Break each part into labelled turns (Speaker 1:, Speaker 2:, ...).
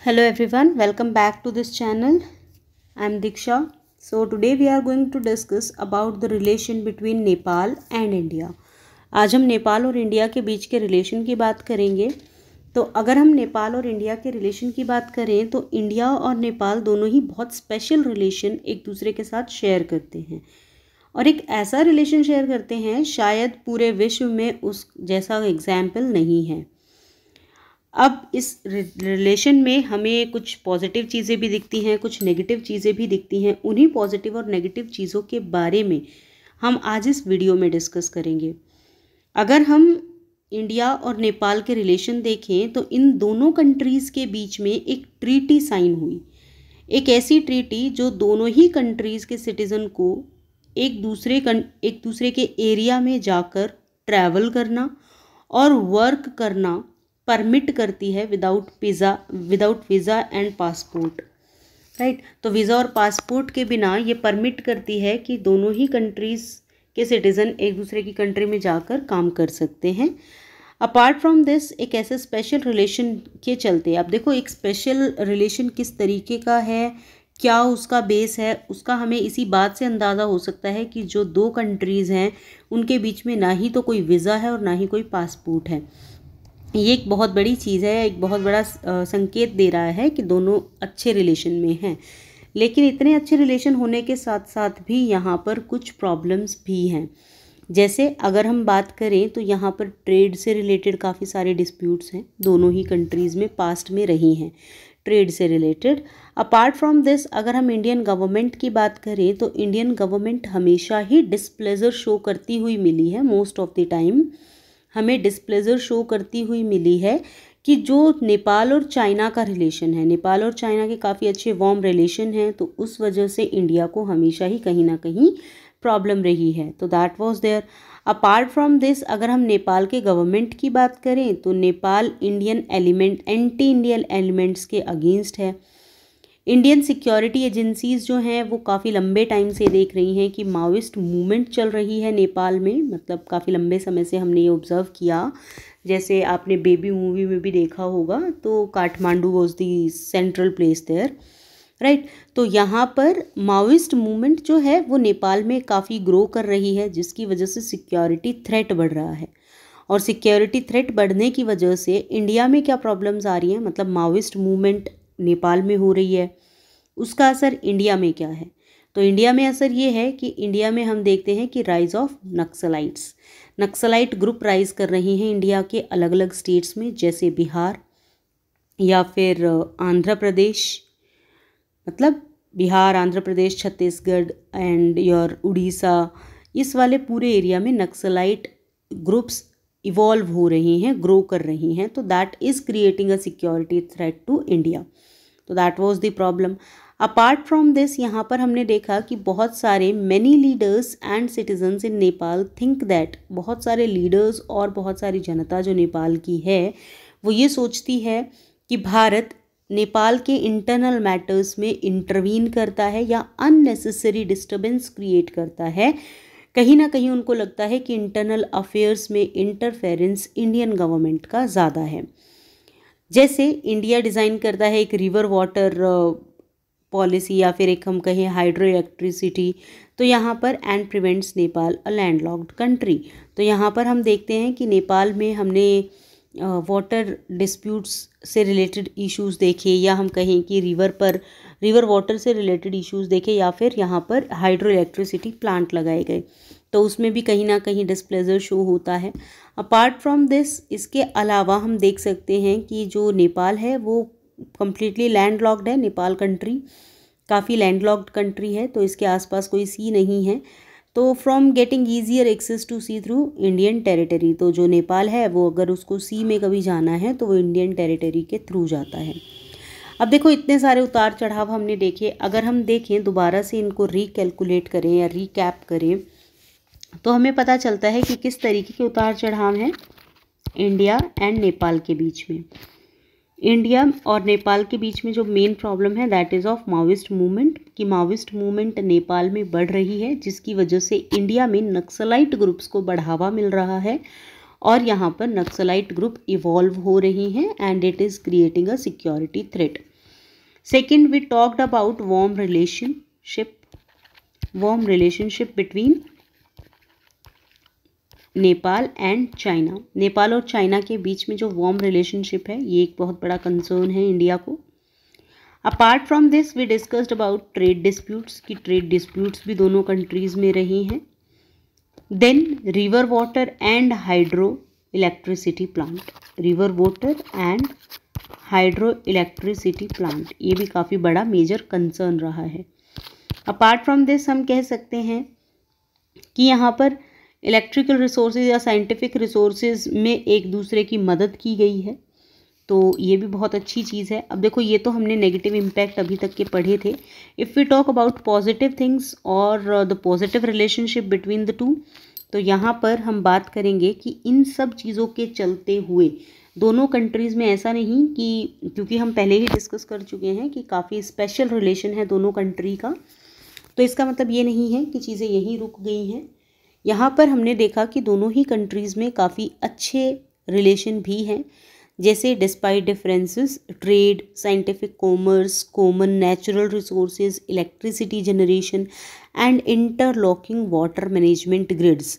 Speaker 1: Hello everyone, welcome back to this channel. I am Diksha. So today we are going to discuss about the relation between Nepal and India. आज हम नेपाल और India के बीच के relation की बात करेंगे। तो अगर हम नेपाल और इंडिया के रिलेशन की बात करें तो इंडिया और नेपाल दोनों ही बहुत स्पेशल रिलेशन एक दूसरे के साथ शेयर करते हैं और एक ऐसा रिलेशन शेयर करते हैं शायद पूरे विश्व में उस जैसा एग्जाम्पल नहीं है। अब इस रिलेशन में हमें कुछ पॉजिटिव चीज़ें भी दिखती हैं, कुछ नेगेटिव चीज़ें भी दिखती हैं। उन्हीं पॉजिटिव और नेगेटिव चीज़ों के बारे में हम आज इस वीडियो में डिस्कस करेंगे। अगर हम इंडिया और नेपाल के रिलेशन देखें तो इन दोनों कंट्रीज़ के बीच में एक ट्रीटी साइन हुई, एक ऐसी ट्रीटी जो दोनों ही कंट्रीज़ के सिटीज़न को एक दूसरे के एरिया में जाकर ट्रैवल करना और वर्क करना परमिट करती है without visa and passport, right. तो वीज़ा और पासपोर्ट के बिना ये परमिट करती है कि दोनों ही कंट्रीज़ के सिटीज़न एक दूसरे की कंट्री में जाकर काम कर सकते हैं। अपार्ट फ्रॉम दिस एक ऐसे स्पेशल रिलेशन के चलते, आप देखो एक स्पेशल रिलेशन किस तरीके का है, क्या उसका बेस है, उसका हमें इसी बात से अंदाज़ा हो सकता है कि जो दो कंट्रीज़ हैं उनके बीच में ना ही तो कोई वीज़ा है और ना ही कोई पासपोर्ट है। ये एक बहुत बड़ी चीज़ है, एक बहुत बड़ा संकेत दे रहा है कि दोनों अच्छे रिलेशन में हैं। लेकिन इतने अच्छे रिलेशन होने के साथ साथ भी यहाँ पर कुछ प्रॉब्लम्स भी हैं। जैसे अगर हम बात करें तो यहाँ पर ट्रेड से रिलेटेड काफ़ी सारे डिस्प्यूट्स हैं, दोनों ही कंट्रीज़ में पास्ट में रही हैं ट्रेड से रिलेटेड। अपार्ट फ्रॉम दिस अगर हम इंडियन गवर्नमेंट की बात करें तो इंडियन गवर्नमेंट हमेशा ही डिस्प्लेजर शो करती हुई मिली है, मोस्ट ऑफ द टाइम हमें डिस्प्लेजर शो करती हुई मिली है कि जो नेपाल और चाइना का रिलेशन है, नेपाल और चाइना के काफ़ी अच्छे वार्म रिलेशन हैं, तो उस वजह से इंडिया को हमेशा ही कहीं ना कहीं प्रॉब्लम रही है। तो that was there. Apart from this अगर हम नेपाल के गवर्नमेंट की बात करें तो नेपाल एंटी इंडियन एलिमेंट्स के अगेंस्ट है। इंडियन सिक्योरिटी एजेंसीज़ जो हैं वो काफ़ी लंबे टाइम से देख रही हैं कि माओइस्ट मूवमेंट चल रही है नेपाल में, मतलब काफ़ी लंबे समय से हमने ये ऑब्ज़र्व किया। जैसे आपने बेबी मूवी में भी देखा होगा तो Kathmandu was the central place there, right. तो यहाँ पर माओइस्ट मूवमेंट जो है वो नेपाल में काफ़ी ग्रो कर रही है, जिसकी वजह से सिक्योरिटी थ्रेट बढ़ रहा है। और सिक्योरिटी थ्रेट बढ़ने की वजह से इंडिया में क्या प्रॉब्लम्स आ रही हैं, मतलब माओइस्ट मूवमेंट नेपाल में हो रही है, उसका असर इंडिया में क्या है। तो इंडिया में असर ये है कि इंडिया में हम देखते हैं कि rise of naxalite group rise कर रही हैं इंडिया के अलग अलग स्टेट्स में, जैसे बिहार या फिर आंध्र प्रदेश, मतलब बिहार, आंध्र प्रदेश, छत्तीसगढ़ एंड योर उड़ीसा, इस वाले पूरे एरिया में नक्सलाइट ग्रुप्स इवॉल्व हो रही हैं, ग्रो कर रही हैं। तो that is creating a security threat to India. तो that was the problem. Apart from this यहाँ पर हमने देखा कि बहुत सारे many leaders and citizens in Nepal think that, बहुत सारे लीडर्स और बहुत सारी जनता जो नेपाल की है वो ये सोचती है कि भारत नेपाल के इंटरनल मैटर्स में इंटरवीन करता है या अननेसेसरी डिस्टर्बेंस क्रिएट करता है। कहीं ना कहीं उनको लगता है कि इंटरनल अफेयर्स में इंटरफेरेंस इंडियन गवर्नमेंट का ज़्यादा है। जैसे इंडिया डिज़ाइन करता है एक रिवर वाटर पॉलिसी या फिर एक हम कहें हाइड्रो इलेक्ट्रिसिटी, तो यहाँ पर and prevents Nepal a landlocked country. तो यहाँ पर हम देखते हैं कि नेपाल में हमने वाटर डिस्प्यूट्स से रिलेटेड इश्यूज़ देखे, या हम कहें कि रिवर वाटर से रिलेटेड इश्यूज़ देखे, या फिर यहाँ पर हाइड्रो इलेक्ट्रिसिटी प्लांट लगाए गए, तो उसमें भी कहीं ना कहीं डिस्प्लेजर शो होता है। अपार्ट फ्रॉम दिस इसके अलावा हम देख सकते हैं कि जो नेपाल है वो कम्प्लीटली लैंडलॉक्ड है। नेपाल कंट्री काफ़ी लैंडलॉक्ड कंट्री है, तो इसके आसपास कोई सी नहीं है। तो from getting easier access to sea through Indian territory, तो जो नेपाल है वो अगर उसको सी में कभी जाना है तो वो इंडियन टेरिटरी के थ्रू जाता है। अब देखो इतने सारे उतार चढ़ाव हमने देखे, अगर हम देखें दोबारा से इनको रिकैलकुलेट करें या रिकैप करें तो हमें पता चलता है कि किस तरीके के उतार चढ़ाव हैं इंडिया एंड नेपाल के बीच में। इंडिया और नेपाल के बीच में जो मेन प्रॉब्लम है that is of Maoist movement, कि माओइस्ट मूवमेंट नेपाल में बढ़ रही है, जिसकी वजह से इंडिया में नक्सलाइट ग्रुप्स को बढ़ावा मिल रहा है और यहाँ पर नक्सलाइट ग्रुप इवॉल्व हो रही हैं and it is creating a security threat. Second, we talked about warm relationship between Nepal and China. Nepal और चाइना के बीच में जो वार्म रिलेशनशिप है ये एक बहुत बड़ा कंसर्न है इंडिया को। Apart from this we discussed about trade disputes कि ट्रेड डिस्प्यूट्स भी दोनों कंट्रीज़ में रही हैं। Then river water and hydro electricity plant, river water and hydro electricity plant, ये भी काफ़ी बड़ा मेजर कंसर्न रहा है। अपार्ट फ्रॉम दिस हम कह सकते हैं कि यहाँ पर इलेक्ट्रिकल रिसोर्सेज या साइंटिफिक रिसोर्सेज में एक दूसरे की मदद की गई है, तो ये भी बहुत अच्छी चीज़ है। अब देखो ये तो हमने नेगेटिव इम्पैक्ट अभी तक के पढ़े थे। If we talk about positive things और the positive relationship between the two, तो यहाँ पर हम बात करेंगे कि इन सब चीज़ों के चलते हुए दोनों कंट्रीज़ में ऐसा नहीं कि, क्योंकि हम पहले ही डिस्कस कर चुके हैं कि काफ़ी स्पेशल रिलेशन है दोनों कंट्री का, तो इसका मतलब ये नहीं है कि चीज़ें यहीं रुक गई हैं। यहाँ पर हमने देखा कि दोनों ही कंट्रीज़ में काफ़ी अच्छे रिलेशन भी हैं, जैसे despite differences trade, scientific commerce, common natural resources, electricity generation and interlocking water management grids,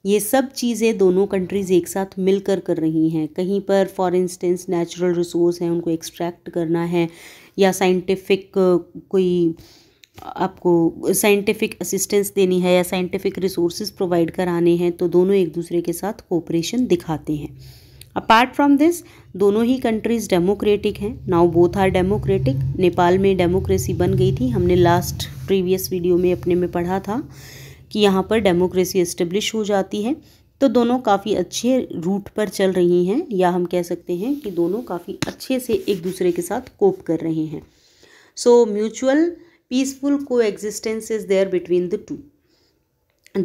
Speaker 1: ये सब चीज़ें दोनों कंट्रीज़ एक साथ मिलकर कर रही हैं। कहीं पर फॉर इंस्टेंस नेचुरल रिसोर्स हैं, उनको एक्सट्रैक्ट करना है, या साइंटिफिक कोई आपको साइंटिफिक असिस्टेंस देनी है या साइंटिफिक रिसोर्सेज प्रोवाइड कराने हैं, तो दोनों एक दूसरे के साथ कोऑपरेशन दिखाते हैं। अपार्ट फ्रॉम दिस दोनों ही कंट्रीज़ डेमोक्रेटिक हैं। Now both are democratic. Nepal में डेमोक्रेसी बन गई थी, हमने लास्ट प्रीवियस वीडियो में अपने में पढ़ा था कि यहाँ पर डेमोक्रेसी एस्टेब्लिश हो जाती है, तो दोनों काफ़ी अच्छे रूट पर चल रही हैं, या हम कह सकते हैं कि दोनों काफ़ी अच्छे से एक दूसरे के साथ कोप कर रहे हैं। So mutual peaceful coexistence is there between the two.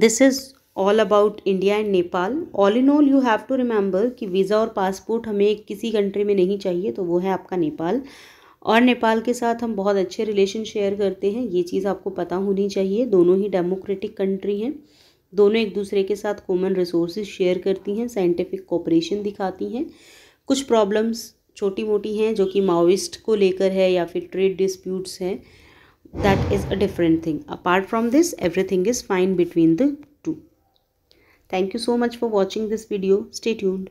Speaker 1: This is all about India and Nepal. All in all you have to remember कि वीज़ा और पासपोर्ट हमें किसी कंट्री में नहीं चाहिए, तो वो है आपका नेपाल, और नेपाल के साथ हम बहुत अच्छे रिलेशन शेयर करते हैं, ये चीज़ आपको पता होनी चाहिए। दोनों ही डेमोक्रेटिक कंट्री हैं, दोनों एक दूसरे के साथ कॉमन रिसोर्सेज शेयर करती हैं, साइंटिफिक कोऑपरेशन दिखाती हैं। कुछ प्रॉब्लम्स छोटी मोटी हैं जो कि माओइस्ट को लेकर है या फिर ट्रेड डिस्प्यूट्स हैं, that is a different thing. Apart from this everything is fine between the two. Thank you so much for watching this video. Stay tuned.